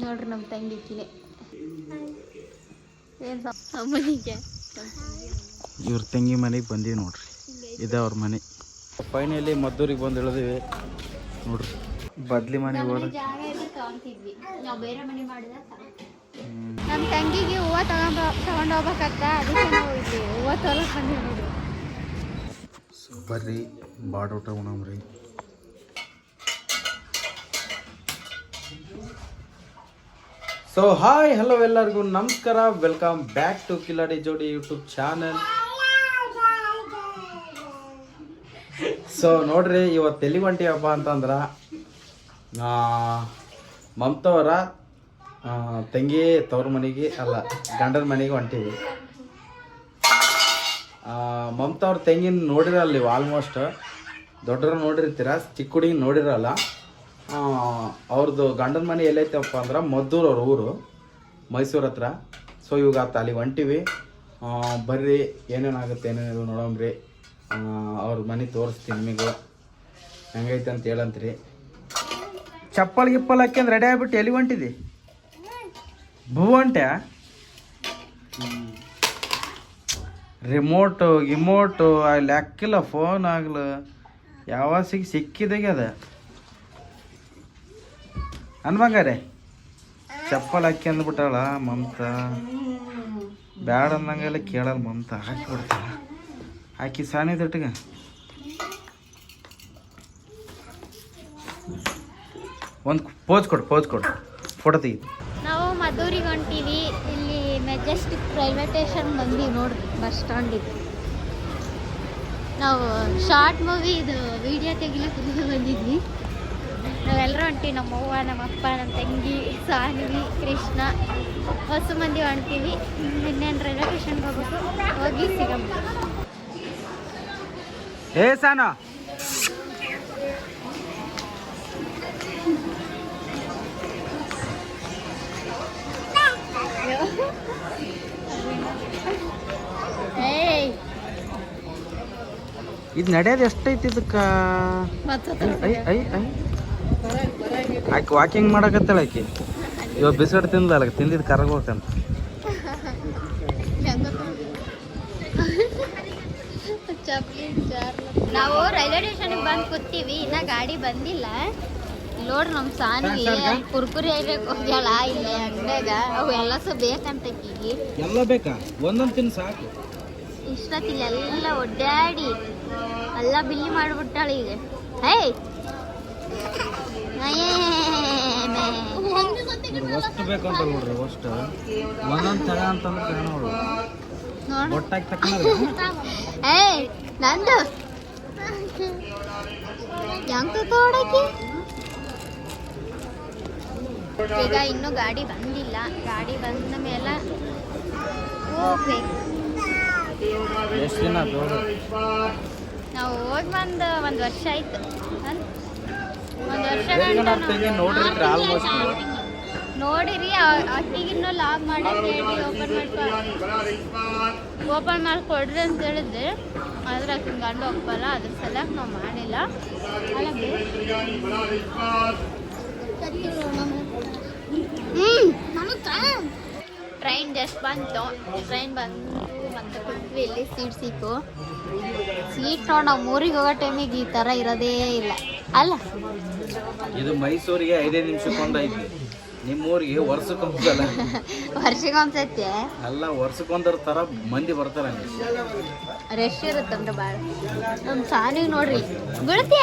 ನೋಡ್ರಿ ನಮ್ಮ ತಂಗಿಕಿನೇ ಏನು ಅಮ್ಮನಿಗೆ ಇವ್ರ ತಂಗಿ ಮನೆಗೆ ಬಂದೀವಿ ನೋಡ್ರಿ. ಇದೆ ಅವ್ರ ಮನೆ. ಫೈನಲಿ ಮದ್ದೂರಿಗೆ ಬಂದು ಇಳಿದೀವಿ ನೋಡ್ರಿ. ಬದ್ಲಿ ಮನೆಗೆ ಹೋದ್ರೆ ಜಾಗ ಇದ್ರೆ ತಗೊಂತಿದ್ವಿ ನಾವು ಬೇರೆ ಮನೆ ಮಾಡಿದಾಗ ನಮ್ಮ ತಂಗಿಗೆ ಹೂವು ತಗೊಂಡು ಹೋಗ್ಬೇಕಂತ ಅದಕ್ಕೆ ನಾವು ಇಲ್ಲಿ ಹೂವು ತಗೊಳಕ್ ಬಂದೀವಿ ನೋಡ್ರಿ. ಬರ್ರಿ ಬಾಡ ಊಟ ಉಣಮ್ರಿ. ಸೊ ಹಾಯ್ ಹಲೋ ಎಲ್ಲರಿಗೂ ನಮಸ್ಕಾರ, ವೆಲ್ಕಮ್ ಬ್ಯಾಕ್ ಟು ಕಿಲಾಡಿ ಜೋಡಿ ಯೂಟ್ಯೂಬ್ ಚಾನಲ್. ಸೊ ನೋಡ್ರಿ, ಇವತ್ತು ಎಲ್ಲಿ ಹೊಂಟಿ ಹಬ್ಬ ಅಂತಂದ್ರೆ ಮಮತವರ ತಂಗಿ ತವ್ರ ಮನೆಗೆ ಅಲ್ಲ ಗಂಡನ ಮನೆಗೆ ಹೊಂಟೀವಿ. ಮಮತವ್ರ ತಂಗಿನ ನೋಡಿರಲ್ಲ ನೀವು, ಆಲ್ಮೋಸ್ಟ್ ದೊಡ್ಡವ್ರು ನೋಡಿರ್ತೀರ, ಚಿಕ್ಕ ಹುಡುಗಿನ ನೋಡಿರಲ್ಲ. ಅವ್ರದ್ದು ಗಂಡನ ಮನೆ ಎಲ್ಲೈತಪ್ಪ ಅಂದ್ರೆ ಮದ್ದೂರು ಅವ್ರ ಊರು, ಮೈಸೂರು ಹತ್ರ. ಸೊ ಇವಾಗ ಅಲ್ಲಿ ಹೊಂಟಿವಿ. ಬರ್ರಿ ಏನೇನಾಗುತ್ತೆ ಏನೇನಿಲ್ಲ ನೋಡಮ್ರಿ. ಅವ್ರ ಮನೆ ತೋರಿಸ್ತೀನಿ ನಿಮಗೂ ಹೆಂಗೈತೆ ಅಂತ ಹೇಳಂತ್ರಿ. ಚಪ್ಪಲ್ ಗಿಪ್ಪಲ್ ಹಾಕ್ಯಂದು ರೆಡಿ ಆಗ್ಬಿಟ್ಟು ಎಲ್ಲಿ ಹೊಂಟಿದಿ? ಭೂ ಹೊಂಟ್ಯಾ? ರಿಮೋಟು ಗಿಮೋಟು ಅಲ್ಲಿ ಹಾಕಿಲ್ಲ, ಫೋನ್ ಆಗ್ಲು ಯಾವ ಸಿಕ್ಕಿದಾಗೆ ಅದ ಅನ್ಬಂಗಾರೆ. ಚಪ್ಪಲ್ ಹಾಕಿ ಅಂದ್ಬಿಟ್ಟಾಳ ಮಮತ. ಬ್ಯಾಡ ಅಂದಂಗೆಲ್ಲ ಕೇಳಲ್ಲ ಮಮತ, ಹಾಕಿಬಿಡ್ತಾಳ. ಹಾಕಿ ಸಾನಿದಟ್ಟಿಗೆ ಒಂದು ಪೋಸ್ ಕೊಡು ಫೋಟೋ ತೆಗಿ. ನಾವು ಮದ್ದೂರಿಗೆ ಹೊಂಟೀವಿ. ಇಲ್ಲಿ ಮೆಜೆಸ್ಟಿಕ್ ರೈಲ್ವೆ ಸ್ಟೇಷನ್ ಬಂದೀವಿ ನೋಡ್ರಿ, ಬಸ್ ಸ್ಟ್ಯಾಂಡಿಗೆ. ನಾವು ಶಾರ್ಟ್ ಮೂವಿ ಇದು ವಿಡಿಯೋ ತೆಗಿಲಿಕ್ಕೆ ಬಂದಿದ್ವಿ. ನಾವೆಲ್ಲರೂ ಹೊಂಟೀವಿ, ನಮ್ಮವ್ವ, ನಮ್ಮಪ್ಪ, ನಮ್ಮ ತಂಗಿ, ಸಾನ್ವಿ, ಕೃಷ್ಣ, ಹೊಸ ಮಂದಿ ಹೊಂಟೀವಿ. ಇನ್ನೇನು ರೈಲ್ವೆ ಸ್ಟೇಷನ್ಗೆ ಹೋಗ್ಬೇಕು, ಹೋಗಿ ಸಿಗಮ್ಮ. ಏ ಸಾನ ಇದು ನಡೆಯೋದು ಎಷ್ಟೈತಿ ಇದಕ್ಕೆ? ಆಕೆ ವಾಕಿಂಗ್ ಮಾಡಕತ್ತಾಳ. ಆಕೆ ಇವಾಗ ಬಿಸ್ಕಟ್ ತಿಂದಲ್ಲ, ತಿಂದಿದ್ದು ಕರಗ ಹೋಗ್ತಾನೆ. ನಾವು ರೈಲ್ವೆ ಸ್ಟೇಷನ್ಗೆ ಬಂದು ಕೂತೀವಿ, ಇನ್ನ ಗಾಡಿ ಬಂದಿಲ್ಲ. ನೋಡ್ರಿ ನಮ್ಮ ಸಾನ್ವಿ ಕುರ್ಕುರಿ ಐರಕ್ಕೆ ಹೋಗ್ಯಾಳ ಇಲ್ಲಿ ಅಂಗಡ್ಯಾಗ. ಅವು ಎಲ್ಲ ಬೇಕಂತ ಈಗ ಎಲ್ಲ ಬೇಕಾ? ಒಂದೊಂದು ತಿನ್ ಸಾಕು. ಇಷ್ಟೊತ್ತಿಲ್ಲ ಎಲ್ಲ ಒಡ್ಡಾಡಿ ಎಲ್ಲ ಬಿಲ್ಲಿ ಮಾಡಿಬಿಟ್ಟಾಳ ಈಗ. ಹೇಯ್ ಅಷ್ಟು ಬೇಕಂತ ನೋಡ್ರಿ, ಅಷ್ಟು ಒಂದೊಂದು ತಗ ಅಂತಂದ್ರೆ ನೋಡು ಒಟ್ಟಾಗಿ ತಕೊಂಡ್ರೆ. ಏಯ್ ನಂದು ಹೆಂಗ ತೋಡಕಿ. ಈಗ ಇನ್ನೂ ಗಾಡಿ ಬಂದಿಲ್ಲ. ಗಾಡಿ ಬಂದ ಮೇಲೆ ಹೋಗ್ಬೇಕು. ಎಷ್ಟು ದಿನ ನಾವು ಹೋಗಿ ಒಂದು ವರ್ಷ ಆಯ್ತು. ಒಂದು ವರ್ಷ ನೋಡಿರ್ತೀರ ಆಲ್ಮೋಸ್ಟ್. ನೋಡಿರಿ, ಅಕ್ಕಿಗಿನ್ನೂ ಲಾಗ್ ಮಾಡಕ್ಕೆ ಹೇಳಿ ಓಪನ್ ಮಾಡಿ ಕೊಡ್ರಿ ಅಂತ ಹೇಳಿದ್ರೆ, ಆದ್ರೆ ಅಕ್ಕಿನ ಗಂಡು ಒಪ್ಪಲ್ಲ. ಅದ್ರ ಸಲಕ್ಕೆ ನಾವು ಮಾಡಿಲ್ಲ. ಟ್ರೈನ್ ಜಸ್ಟ್ ಬಂತು. ಟ್ರೈನ್ ಬಂದು ಮತ್ತೆ ಕುಂತ್ವಿ. ಇಲ್ಲಿ ಸೀಟ್ ಸಿಕ್ಕು. ಸೀಟ್ ನೋಡಿ ನಾವು ಊರಿಗೆ ಹೋಗೋ ಟೈಮಿಗೆ ಈ ಥರ ಇರೋದೇ ಇಲ್ಲ ಅಲ್ಲ. ಇದು ಮೈಸೂರಿಗೆ 5 ನಿಮಿಷಕ್ಕೊಂದು ಐತಿ, ನಿಮ್ಮೂರಿಗೆ ವರ್ಷಕ್ಕೊಂದ್ಸಲ. ವರ್ಷಕ್ಕೊಂದ್ಸತಿ ಅಲ್ಲ, ವರ್ಷಕ್ಕೊಂದರ ಥರ ಮಂದಿ ಬರ್ತಾರೆ. ರಶ್ ಇರುತ್ತಂದ್ರೆ ಭಾಳ. ನಮ್ಮ ಸಾನಿಗೆ ನೋಡ್ರಿ ಬೀಳ್ತೆ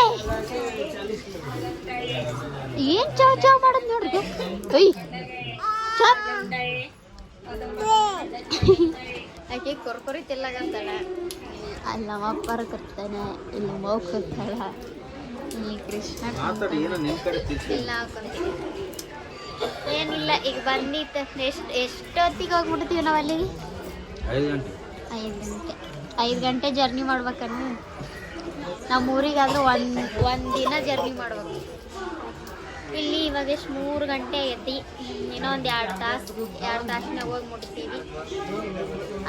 ಏನು ಚಾವ್ ಚಾವ್ ಮಾಡೋದು ನೋಡ್ರಿ. ಅಯ್ಯ ಆಕೆ ಕೊರ್ಕೊರಿ ತಿಲ್ಲಗಂತಾಳ. ಅಲ್ಲಿ ನಮ್ಮ ಅಪ್ಪರ ಕೊಡ್ತಾನೆ, ಇಲ್ಲಿ ನಮ್ಮ ಅವ್ವ ಕೊಡ್ತಾಳ, ಇಲ್ಲಿ ಕೃಷ್ಣ ಇಲ್ಲ ಹಾಕೊಂತೀವಿ. ಏನಿಲ್ಲ, ಈಗ ಬಂದಿತ್ತು. ಎಷ್ಟೊತ್ತಿಗೆ ಹೋಗ್ಬಿಡ್ತೀವಿ ನಾವು ಅಲ್ಲಿಗೆ? 5 ಗಂಟೆ ಜರ್ನಿ ಮಾಡ್ಬೇಕನ್ನು. ನಮ್ಮ ಊರಿಗಾದ್ರೂ ಒಂದು ದಿನ ಜರ್ನಿ ಮಾಡ್ಬೇಕು. ಇಲ್ಲಿ ಇವಾಗ ಎಷ್ಟು 3 ಗಂಟೆ ಆಗೈತಿ. ಇನ್ನೂ ಒಂದು 2 ತಾಸಿನಾಗ ಹೋಗಿ ಮುಟ್ತೀವಿ.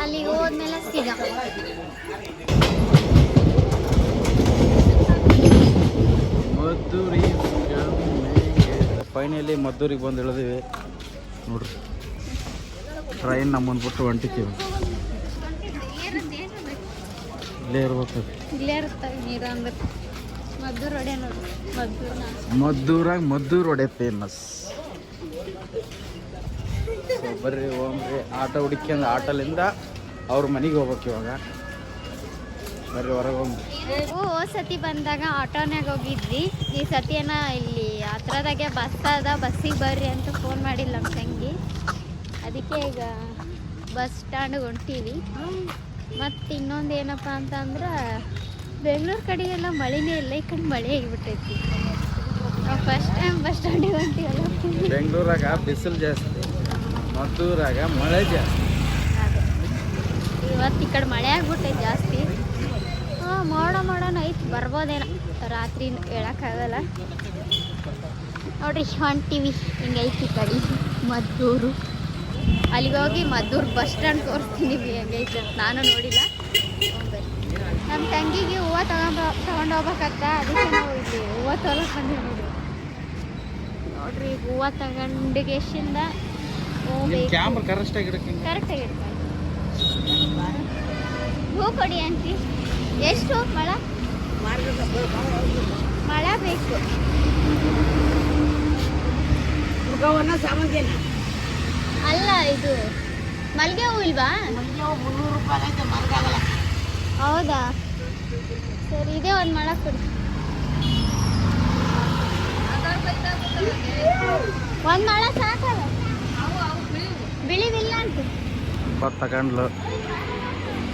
ಅಲ್ಲಿಗೆ ಹೋದ್ಮೇಲೆ ಸಿಗಮ್ಮ. ಫೈನಲಿ ಮದ್ದೂರಿಗೆ ಬಂದು ಇಳಿದಿವಿ ನೋಡ್ರಿ. ಟ್ರೈನ್ ನಮ್ಮನ್ನು ಬಿಟ್ಟು ಹೊಂಟಿತೀವಿ. ಇಲ್ಲೇ ಇರ್ಬೇಕು. ಇಲ್ಲೇ ಇರ್ತಾವೆ ನೀರು ಅಂದ್ರೆ ಮದ್ದೂರು ಒಡೆ ನೋಡಿ. ಮದ್ದೂರು ಒಡೆ ಫೇಮಸ್. ಸೊ ಬರ್ರಿ ಹೋಗ್ರಿ, ಆಟೋ ಹುಡುಕ್ಯಂದು ಆಟೋಲಿಂದ ಅವ್ರ ಮನೆಗೆ ಹೋಗ್ಬೇಕು ಇವಾಗ. ಬರ್ರಿ ಹೊರಗೆ ಹೋಗ್ರಿ. ಹೋದ್ ಸತಿ ಬಂದಾಗ ಆಟೋನಾಗ ಹೋಗಿದ್ವಿ. ಈ ಸತಿಯನ್ನ ಇಲ್ಲಿ ಹತ್ರದಾಗೆ ಬಸ್ ಅದ, ಬಸ್ಸಿಗೆ ಬರ್ರಿ ಅಂತ ಫೋನ್ ಮಾಡಿಲ್ಲ ನಮ್ಮ ತಂಗಿ. ಅದಕ್ಕೆ ಈಗ ಬಸ್ ಸ್ಟ್ಯಾಂಡ್ಗೆ ಹೊಂಟೀವಿ. ಮತ್ತು ಇನ್ನೊಂದು ಏನಪ್ಪ ಅಂತಂದ್ರೆ ಬೆಂಗಳೂರು ಕಡೆಗೆಲ್ಲ ಮಳೆನೇ ಇಲ್ಲ, ಈ ಕಡೆ ಮಳೆ ಆಗಿಬಿಟ್ಟೈತಿ. ನಾವು ಫಸ್ಟ್ ಟೈಮ್ ಬಸ್ ಸ್ಟ್ಯಾಂಡಿಗೆ ಹೊಂಟೀವಲ್ಲ. ಬೆಂಗಳೂರಾಗ ಬಿಸಿಲು ಜಾಸ್ತಿ, ಮದ್ದೂರಾಗ ಮಳೆ ಜಾಸ್ತಿ. ಅದೇ ಇವತ್ತು ಈ ಕಡೆ ಮಳೆ ಆಗ್ಬಿಟ್ಟೈತಿ ಜಾಸ್ತಿ. ಮಾಡೋಣ ಐತಿ, ಬರ್ಬೋದೇನೋ ರಾತ್ರಿ, ಹೇಳೋಕ್ಕಾಗಲ್ಲ. ನೋಡ್ರಿ ಹೊಂಟೀವಿ. ಹಿಂಗೈತಿ ಕಡೆ ಮದ್ದೂರು. ಅಲ್ಲಿಗೆ ಹೋಗಿ ಮದ್ದೂರು ಬಸ್ ಸ್ಟ್ಯಾಂಡ್ ತೋರಿಸ್ತೀನಿ ಹೆಂಗೈತೆ ಅಂತ. ನಾನು ನೋಡಿಲ್ಲ. ನಮ್ಮ ತಂಗಿಗೆ ಹೂವು ತಗೊಂಡು ಹೋಗ್ಬೇಕತ್ತ. ಅದಕ್ಕೆ ನಾವು ಇಲ್ಲಿ ಹೂವು ತೊಗೊಳಕ್ಕೆ ಬಂದೀವಿ ನೋಡ್ರಿ. ನೋಡ್ರಿ ಹೂವು ತಗೊಂಡಿಗೆಶಿಂದ ಕರೆಕ್ಟಾಗಿ ಹೂ ಕೊಡಿ ಅಂತಿ. ಎಷ್ಟು ಮಳ ಬೇಕು. ಅಲ್ಲ ಇದು ಮಲ್ಲಿಗೆ ಹೂ ಇಲ್ವಾ? ಹೌದಾ, ಸರಿ ಇದೇ ಒಂದು ಮಳ ಕೊಡಿ. ಒಂದು ಮಳ ಸಾಕಲ್ಲ, ಬಿಳಿವಿಲ್ಲ ಅಂತ ತಗೊಂಡ್ಲು.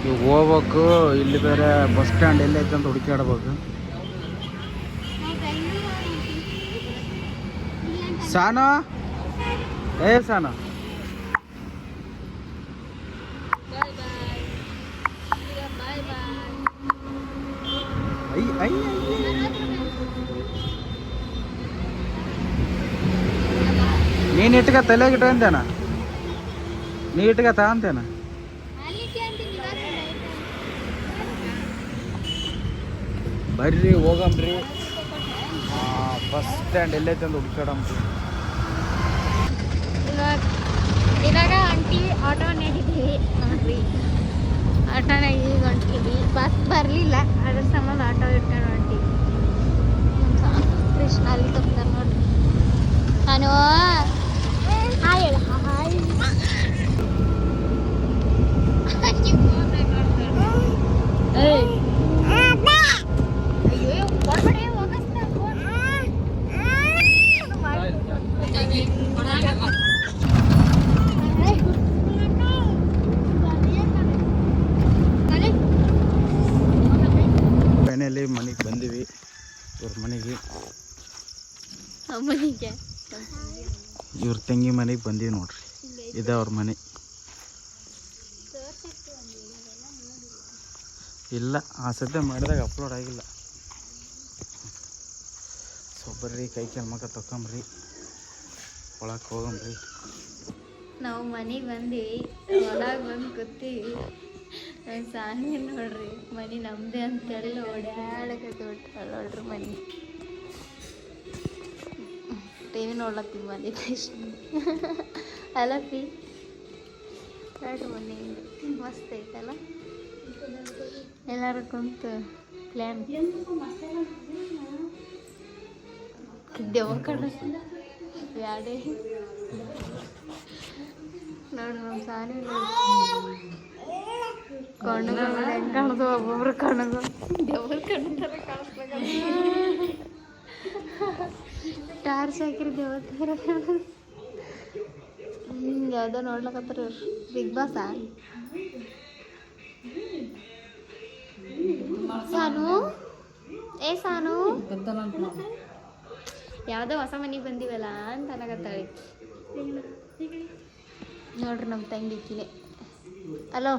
ಈಗ ಹೋಗ್ಬೇಕು. ಇಲ್ಲಿ ಬೇರೆ ಬಸ್ ಸ್ಟ್ಯಾಂಡ್ ಎಲ್ಲೈತೆ ಅಂತ ಹುಡುಕಾಡ್ಬೇಕು. ಸಾನು ಸಾನು ನೀನು ಇಟ್ಕ ತಲೆಗಿಟ್ಟು ಅಂತೇನ, ನೀ ಇಟ್ಕ ತಗಂತೇನ. ಬರ್ರಿ ಹೋಗಮ್ರಿ. ಬಸ್ ಸ್ಟ್ಯಾಂಡ್ ಎಲ್ಲೈತೆ ಅಂತ ಹುಡುಕಾಡಮ್ರಿ. ಇವಾಗ ಹೊಂಟೀವಿ, ಆಟೋನಾಗ ಇದ್ದೀವಿ ನೋಡ್ರಿ. ಆಟೋನಾಗ ಈಗ ಹೊಂಟೀವಿ. ಬಸ್ ಬರಲಿಲ್ಲ, ಅದ್ರ ಸಂಬಂಧ ಆಟೋ ಇಟ್ಕೊಂಡು ಹೊಂಟೀವಿ. ಕೃಷ್ಣ ಅಲ್ಲಿ ತಪ್ತಾರೆ ನೋಡ್ರಿ. ನಾನು ಹಾಯ್ ಹೇಳ ಹಾಯ್. ಅಯ್ಯೋ ಕೊಡ್ಬೇಡಿ, ಹೋಗಸ್ತಾ ಫೈನಲಿ ಮನೆಗೆ ಬಂದೀವಿ. ಇವ್ರ ಮನೆಗೆ, ಇವ್ರ ತಂಗಿ ಮನೆಗೆ ಬಂದೀವಿ ನೋಡ್ರಿ. ಇದೆ ಅವ್ರ ಮನೆ. ಇಲ್ಲ, ಆ ಸದ್ಯ ಮಾಡಿದಾಗ ಅಪ್ಲೋಡ್ ಆಗಿಲ್ಲ. ಸೊ ಬರ್ರಿ ಕೈ ಕಾಲು ಮಗ ತಕೊಂಬ್ರಿ, ಒಳಗೆ ಹೋಗಮ್ರಿ. ನಾವು ಮನೆಗೆ ಬಂದೀವಿ, ಒಳಗೆ ಬಂದು ಕೂತೀವಿ. ಸಾನಿ ನೋಡ್ರಿ, ಮನೆ ನಮ್ಮದೇ ಅಂತೆಲ್ಲ ಓಡಾಡಕ್ಕೆ ಬಿಟ್ಟಾಳ ನೋಡ್ರಿ. ಮನೆ ಟಿವಿ ನೋಡ್ಲತ್ತೀವಿ ಬಂದಿದ್ದೆ ಅಲ್ಲ ಪಿ ನೋಡ್ರಿ. ಮನೆ ಮಸ್ತ್ ಐತಲ್ಲ, ಎಲ್ಲರೂ ಕುಂತು ಪ್ಲ್ಯಾನ್ ದೆವ್ವ ಕಡೆ ಬ್ಯಾಡೆ ನೋಡ್ರಿ. ನಮ್ಮ ಸಾನಿ ಕಣ್ಣುಗಳು ಹೆಂಗೆ ಕಾಣದು, ಒಬ್ಬೊಬ್ರು ಕಣ್ಣುಗಳು ದೇವ್ರ ಕಣ್ಣು ಥರ ಕಾಣಿಸ್ಬೇಕು. ಟಾರ್ಚ್ ಹಾಕಿರಿ ದೇವ್ರ ಥರ ಕಾಣೋದು. ಯಾವುದೋ ನೋಡ್ಲಕತ್ತಾರ ಬಿಗ್ ಬಾಸ್. ಸಾನು ಸಾನು ಯಾವುದೋ ಹೊಸ ಮನೆಗೆ ಬಂದಿವಲ್ಲ ಅಂತ ಅನ್ನಕತ್ತಾಳೆ ನೋಡ್ರಿ. ನಮ್ಮ ತಂಗಿ ಕಿಲೆ. ಹಲೋ,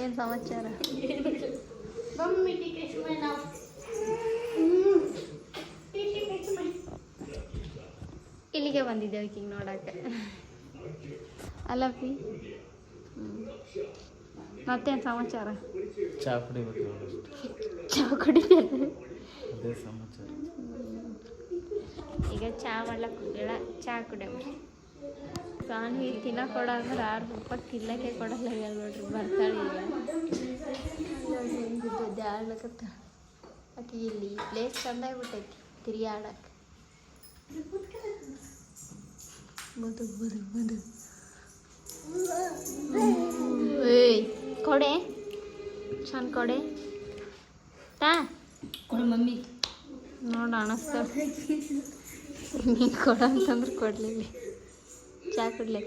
ಏನು ಸಮಾಚಾರ? ಇಲ್ಲಿಗೆ ಬಂದಿದ್ದೇವೆ ಈಗ ನೋಡಕ್ಕೆ. ಅಲ್ಲ ಪಿ, ಮತ್ತೇನು ಸಮಾಚಾರ? ಚಾ ಕುಡಿಬೇಕು. ಚಾ ಕುಡಿತೇನೆ. ಅದೇ ಸಮಾಚಾರ. ಈಗ ಚಾ ಮಾಡ್ಲಕ್ಕೆ ಹೋಗಿಲ್ಲ, ಚಾ ಕುಡಿಯಮ್ಮ. ಸಾನ್ವಿ ತಿನ್ನಕ್ಕೆ ಕೊಡಂದ್ರೆ 6 ರೂಪಾಯಿ ತಿನ್ನಕ್ಕೆ ಕೊಡಲ್ಲ ಹೇಳಿ ನೋಡ್ರಿ, ಬರ್ತಾಳೆ ಈಗ ನೋಡ್ರಿ ಹೆಂಗಿದ್ದು ದ್ಯಾಡ್ಲಕತ್ತ. ಆಕೆ ಇಲ್ಲಿ ಪ್ಲೇಸ್ ಚಂದಾಗ್ಬಿಟ್ಟೈತಿ ತಿರುಗಾಡಕ್ಕೆ. ಮದು ಮದು ಮದು ಏಯ್ ಕೊಡೆ, ಚಂದ ಕೊಡೆ ತಾ ಕೊಡು ಮಮ್ಮಿ. ನೋಡ ಅನಿಸ್ತಾವ ನೀನು ಕೊಡ ಅಂತಂದ್ರೆ ಕೊಡ್ಲಿಲ್ಲ. ಚಾ ಕುಡ್ಲಿ,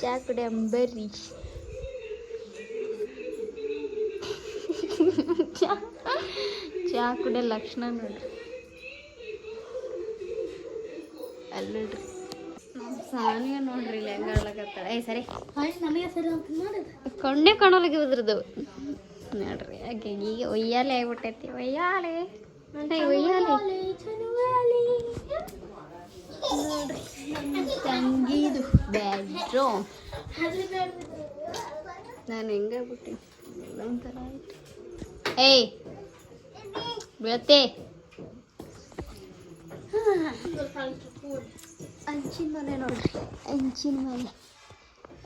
ಚಾ ಕುಡಿ ಅಂಬರ್ರಿ. ಚಾ ಕುಡಿಯೋ ಲಕ್ಷಣ ನೋಡ್ರಿ ಅಲ್ಲಿ ನೋಡ್ರಿ. ಸಾನಿಯ ನೋಡ್ರಿ ಇಲ್ಲಿ ಹೆಂಗ ಆಡ್ಲಕತ್ತಾಳ. ಸರಿ ನನಗೆ ಸರಿ ಕೊಂಡೆ ಕಾಣೋಲಕ್ಕೆ ಉದ್ರದು ನೋಡ್ರಿ. ಹಾಗೆ ಈಗ ಒಯ್ಯಾಲೆ ಆಗ್ಬಿಟ್ಟೈತಿ. ಒಯ್ಯಾಲೆ ನೋಡ್ರಿ ತಂಗಿದು ಬೆಡ್ರೂಮ್. ನಾನು ಹೆಂಗಾಗ್ಬಿಟ್ಟೆ ಎಲ್ಲ ಒಂಥರ ಆಯ್ತು. ಏಯ್ ಬೀಳತ್ತೆ. ಹಂಚಿನ ಮನೆ ನೋಡ್ರಿ, ಹಂಚಿನ ಮನೆ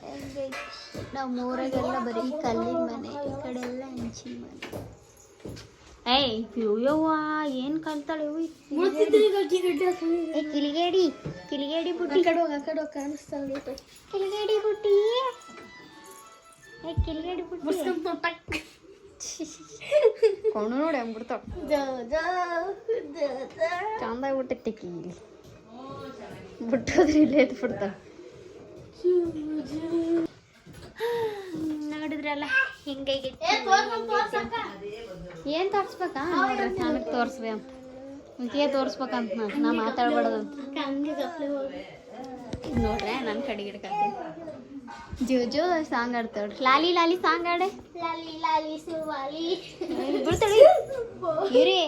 ಹೆಂಗೈತಿ. ನಮ್ಮ ಊರಾಗೆಲ್ಲ ಬರೀ ಕಲ್ಲಿನ ಮನೆ, ಈ ಕಡೆ ಎಲ್ಲ ಹಂಚಿನ ಮನೆ. ಏಯ್ ಯವ್ವ ಏನು ಕಲ್ತಾಳೆ ಕಿಲಿಗೇಡಿ, ಕಿಲಿಗೇಡಿ ಬುಟ್ಟಿ ಕಾಣಿಸ್ತಾಳೆ. ಕಿಲಿಗೇಡಿ ಬುಟ್ಟಿ, ಕಿಲಿಗೇಡಿ ಬುಟ್ಟಿ ಕೊಂಡು ನೋಡಿ ಹಂಗ್ಬಿಡ್ತಾವ. ಚಂದಾಗಿ ಬಿಟ್ಟೈತಿ ಕೀಲಿ ಬಿಟ್ಟೋದ್ರೆ ಇಲ್ಲೇ ಎದ್ದು ಬಿಡ್ತಾವ. ನೋಡಿದ್ರಲ್ಲ ಹಿಂಗಾಗಿ ಏನು ತೋರಿಸ್ಬೇಕಾ ನೋಡ್ರಿ. ನನಗೆ ತೋರಿಸ್ಬೇ ಅಂತ ಮುಖೇ ತೋರಿಸ್ಬೇಕಂತ ನಾ ಮಾತಾಡ್ಬಾರ್ದಂತ ನೋಡ್ರೆ ನನ್ನ ಕಡೆ ಗಿಡಕತ್ತೀನಿ. ಜೋ ಸಾಂಗ್ ಆಡ್ತಾವ್ರಿ. ಲಾಲಿ ಲಾಲಿ ಸಾಂಗ್ ಆಡೆ. ಲಾಲಿ ಲಾಲಿ ಸುವಾಲಿ ಬಿಡ್ತಾಳಿ ಇವ್ರಿ.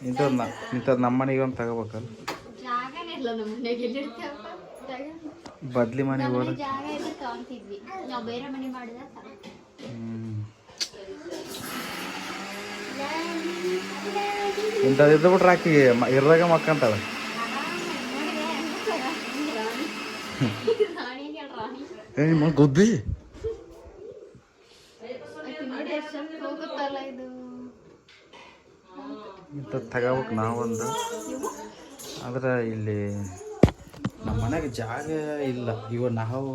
ಇಂಥದ್ದು ನಮ್ಮ ಮನೆಗೆ ಒಂದು ತಗೋಬೇಕಲ್ಲ. ಜಾಗನೇ ಇಲ್ಲ ನಮ್ಮ ಮನೆಗೆ, ಎಲ್ಲಿರ್ತಾವ ಬದ್ಲಿ ಮನೆಗೆ ಹೋದ ಜಾಗ ಇದ್ರೆ ತಗೊಂತಿದ್ವಿ. ನಾವು ಬೇರೆ ಮನೆ ಮಾಡಿದ ಇಂಥದ್ದು ಇದ್ದು ಬಿಟ್ರೆ ಆಕಿ ಇರ್ದಾಗ ಮಕ್ಕಂತಾಳೆ. ನಿಮ್ಮ ಗುದ್ದಿ ಇಂಥದ್ದು ತಗೋಬೇಕು ನಾವೊಂದು. ಆದ್ರೆ ಇಲ್ಲಿ ನಮ್ಮ ಮನೆಗೆ ಜಾಗ ಇಲ್ಲ. ಇವ ನಾವು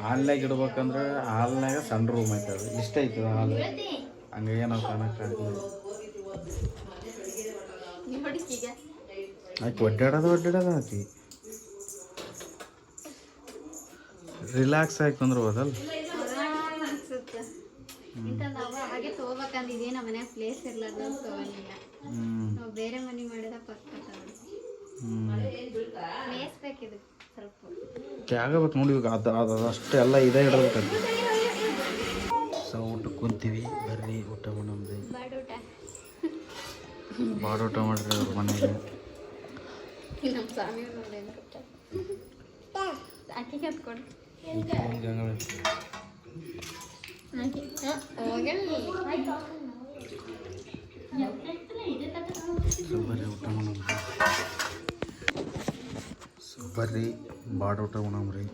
ಹಾಲ್ನಾಗ ಇಡ್ಬೇಕಂದ್ರೆ ಹಾಲ್ನಾಗ ಸಣ್ಣ ರೂಮ್ ಐತದ, ಇಷ್ಟ ಐತದ ಹಾಲು. ಹಂಗಾಗಿ ನಾವು ಕಾಣಕ್ಕಾಗಲ್ಲ. ಆಕೆ ಒಡ್ಡಾಡೋದು ಆಕಿ ರಿಲ್ಯಾಕ್ಸ್ ಆಗಿ ಕುಂದ್ರಬೋದಲ್ಲ. ಹಾಗೆ ತಗೋಬೇಕಂದಿದ್ವಿ, ನಮ್ಮ ಮನ್ಯಾಗ ಪ್ಲೇಸ್ ಇರ್ಲಾರ್ದ ತಗೊಂಡಿಲ್ಲ. ನಾವು ಬೇರೆ ಮನೆ ಮಾಡಿದ ಪಕ್ಕ ಪ್ಲೇಸ್ ಬೇಕಿದು ಸ್ವಲ್ಪ ಜಾಗ ಬೇಕು ನೋಡಿ. ಇವಾಗ ಅದಷ್ಟು ಎಲ್ಲ ಇದೇ ಇಡಬೇಕಂತ. ಸೊ ಊಟಕ್ಕೆ ಕುಂತೀವಿ, ಬರ್ರಿ ಊಟ ಮಾಡಮ್ರಿ. ಬಾಡೂಟ ಮಾಡ್ರಿ ಅವ್ರ ಮನೆಗೆ. ನಮ್ಮ ಸ್ವಾಮಿ ನೋಡಿ ಅಕ್ಕಿ ಕತ್ಕೊಂಡು ಬರ್ರಿ ಊಟ ಮಾಡಮ್ರಿ. ಸೊ ಬರ್ರಿ ಬಾಡೂಟ ಮಾಡಮ್ರಿ.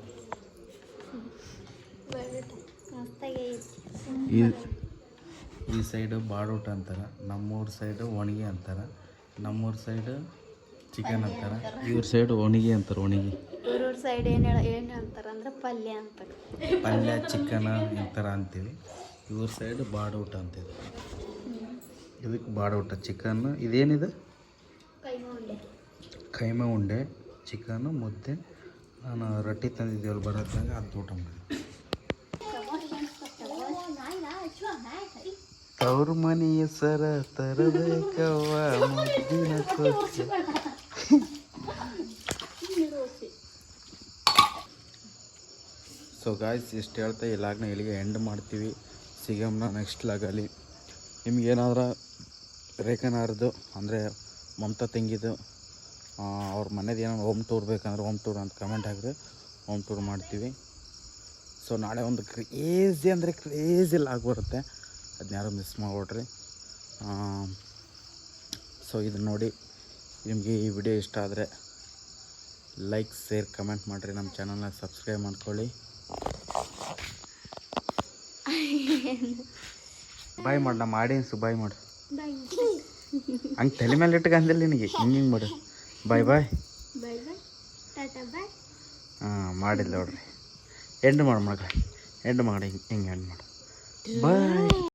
ಈ ಸೈಡು ಬಾಡೂಟ ಅಂತಾರೆ, ನಮ್ಮೂರ ಸೈಡು ಒಣಗಿ ಅಂತಾರೆ, ನಮ್ಮೂರ ಸೈಡು ಚಿಕನ್ ಅಂತಾರೆ, ಇವ್ರ ಸೈಡ್ ಒಣಗಿ ಅಂತಾರೆ. ಒಣಗಿ ಊರೂರ ಸೈಡ್ ಏನು ಅಂತಾರೆ ಅಂದ್ರೆ ಪಲ್ಯ ಅಂತಾರೆ. ಪಲ್ಯ ಚಿಕನ್ ಈ ಥರ ಅಂತೀವಿ. ಇವ್ರ ಸೈಡ್ ಬಾಡೂಟ ಅಂತೀವಿ. ಇದಕ್ಕೆ ಬಾಡೂಟ ಚಿಕನ್. ಇದೇನಿದೆ ಕೈಮಾ ಉಂಡೆ, ಚಿಕನ್ನು, ಮುದ್ದೆ. ನಾನು ರೊಟ್ಟಿ ತಂದಿದ್ದೀವಲ್ಲ ಬರೋದ್ರಾಗ ಅದು ಊಟ ಮಾಡಿ. ತವ್ರ ಮನೆಯ ಸರ ತರಬೇಕವ್ವ ಮುದ್ದಿನ ಕೊಚ್ಚ. ಸೊ ಗಾಯ್ಸ್ ಇಷ್ಟು ಹೇಳ್ತಾ ಈ ಲಾಗ್ನ ಇಲ್ಲಿಗೆ ಎಂಡ್ ಮಾಡ್ತೀವಿ. ಸಿಗಮ್ನ ನೆಕ್ಸ್ಟ್ ಲಾಗಲ್ಲಿ. ನಿಮ್ಗೇನಾದ್ರೂ ರೇಖನಾರ್ದು ಅಂದರೆ ಮಮತಾ ತಂಗಿದು ಅವ್ರ ಮನೇದು ಏನೋ ಹೋಮ್ ಟೂರ್ ಬೇಕಂದ್ರೆ ಹೋಮ್ ಟೂರ್ ಅಂತ ಕಮೆಂಟ್ ಹಾಕಿದ್ರೆ ಹೋಮ್ ಟೂರ್ ಮಾಡ್ತೀವಿ. ಸೊ ನಾಳೆ ಒಂದು ಕ್ರೇಜಿ ಅಂದರೆ ಕ್ರೇಜಿ ಲಾಗ್ ಬರುತ್ತೆ, ಅದನ್ನ ಯಾರು ಮಿಸ್ ಮಾಡ್ಬಿಡ್ರಿ. ಸೊ ಇದು ನೋಡಿ ನಿಮಗೆ ಈ ವಿಡಿಯೋ ಇಷ್ಟ ಆದರೆ ಲೈಕ್ ಶೇರ್ ಕಮೆಂಟ್ ಮಾಡಿರಿ, ನಮ್ಮ ಚಾನಲ್ನ ಸಬ್ಸ್ಕ್ರೈಬ್ ಮಾಡ್ಕೊಳ್ಳಿ. ಬಾಯ್ ಮಾಡು, ನಮ್ಮ ಆಡಿಯನ್ಸು ಬಾಯ್ ಮಾಡು. ಹಂಗೆ ತಲೆ ಮೇಲೆ ಇಟ್ಕಂದಿಲ್ಲ ನಿನಗೆ, ಹಿಂಗೆ ಮಾಡು. ಬಾಯ್ ಬಾಯ್. ಹಾಂ ಮಾಡಿಲ್ಲ ನೋಡ್ರಿ. ಎಂಡ್ ಮಾಡು ಮಗ, ಎಂಡ್ ಮಾಡಿ ಹಿಂಗೆ ಎಂಡ್ ಮಾಡು. ಬಾಯ್.